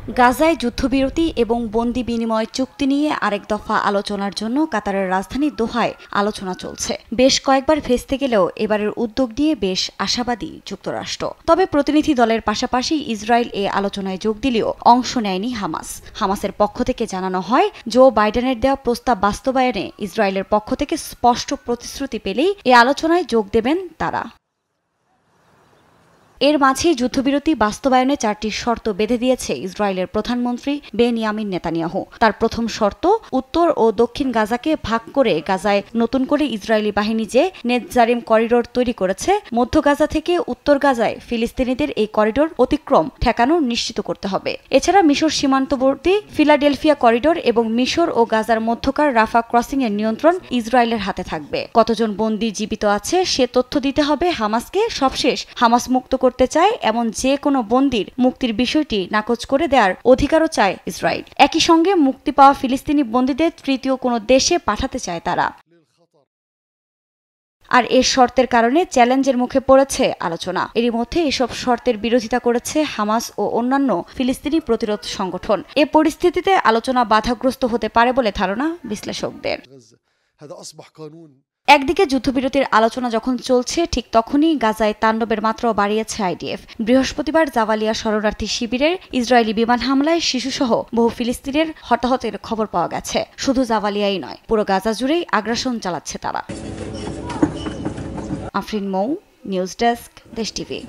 গাজায় যুদ্ধবিরতি এবং বন্দি বিনিময় চুক্তি নিয়ে আরেক দফা আলোচনার জন্য কাতারের রাজধানী দোহায় আলোচনা চলছে। বেশ কয়েকবার ভেস্তে গেলেও এবারের উদ্যোগ নিয়ে বেশ আশাবাদী যুক্তরাষ্ট্র। তবে প্রতিনিধি দলের পাশাপাশি ইসরায়েল এ আলোচনায় যোগ দিলেও অংশ নেয়নি হামাস। হামাসের পক্ষ থেকে জানানো হয়, জো বাইডেনের দেওয়া প্রস্তাব বাস্তবায়নে ইসরায়েলের পক্ষ থেকে স্পষ্ট প্রতিশ্রুতি পেলেই এ আলোচনায় যোগ দেবেন তারা। এর মাঝেই যুদ্ধবিরতি বাস্তবায়নে 4টি শর্ত বেঁধে দিয়েছে ইসরায়েলের প্রধানমন্ত্রী বেনিয়ামিন নেতানিয়াহু। তার প্রথম শর্ত, উত্তর ও দক্ষিণ গাজাকে ভাগ করে গাজায় নতুন করে ইসরায়েলি বাহিনী যে নেতজারিম করিডোর তৈরি করেছে, মধ্য গাজা থেকে উত্তর গাজায় ফিলিস্তিনিদের এই করিডোর অতিক্রম ঠেকানো নিশ্চিত করতে হবে। এছাড়া মিশর সীমান্তবর্তী ফিলাডেলফিয়া করিডোর এবং মিশর ও গাজার মধ্যকার রাফা ক্রসিং এর নিয়ন্ত্রণ ইসরায়েলের হাতে থাকবে। কতজন বন্দী জীবিত আছে সে তথ্য দিতে হবে হামাসকে। সবশেষ, হামাস মুক্ত করতে চায় এমন যে কোনো বন্দীর মুক্তির বিষয়টি নাকচ করে দেওয়ার অধিকারও চায় ইসরায়েল। একই সঙ্গে মুক্তি পাওয়া ফিলিস্তিনি বন্দীদের তৃতীয় কোনো দেশে পাঠাতে চায় তারা। আর এর শর্তের কারণে চ্যালেঞ্জের মুখে পড়েছে আলোচনা। এরই মধ্যে এসব শর্তের বিরোধিতা করেছে হামাস ও অন্যান্য ফিলিস্তিনি প্রতিরোধ সংগঠন। এ পরিস্থিতিতে আলোচনা বাধাগ্রস্ত হতে পারে বলে ধারণা বিশ্লেষকদের। একদিকে যুদ্ধবিরতির আলোচনা যখন চলছে, ঠিক তখনই গাজায় তাণ্ডবের মাত্রাও বাড়িয়েছে আইডিএফ। বৃহস্পতিবার জাওয়ালিয়া শরণার্থী শিবিরের ইসরায়েলি বিমান হামলায় শিশুসহ বহু ফিলিস্তিনের হতাহতের খবর পাওয়া গেছে। শুধু জাওয়ালিয়াই নয়, পুরো গাজা জুড়েই আগ্রাসন চালাচ্ছে তারা। আফরিন মৌ, নিউজ ডেস্ক, দেশ টিভি।